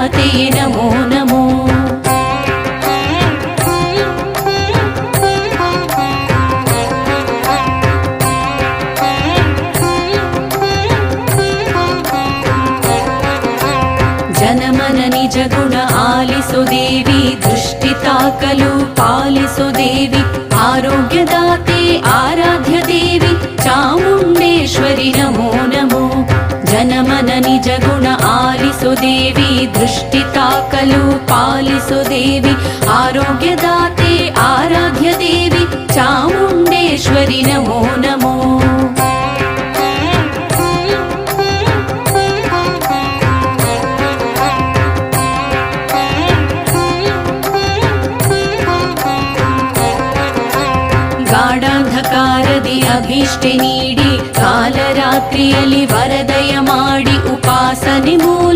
आरोग्यदाते नमो नमो। जनमन निज गुण आलिसो देवी दृष्टिताकलु पालिसो देवी आरोग्यदाते आराध्य देवी चामुण्डेश्वरि नमो नमो। जनमन निज गुण आलिसो देवी दृष्टिताकलु पालिसो देवी आरोग्यदाते आराध्य देवी चामुण्डेश्वरि नमो नमो। ಗಾಢಾಂಧಕಾರದಿ ಅಭೀಷ್ಟೆ ನೀಡಿ ಕಾಲರಾತ್ರಿಯಲ್ಲಿ ವರದಯ ಮಾಡಿ ಉಪಾಸನೆ ಮೂಲಕ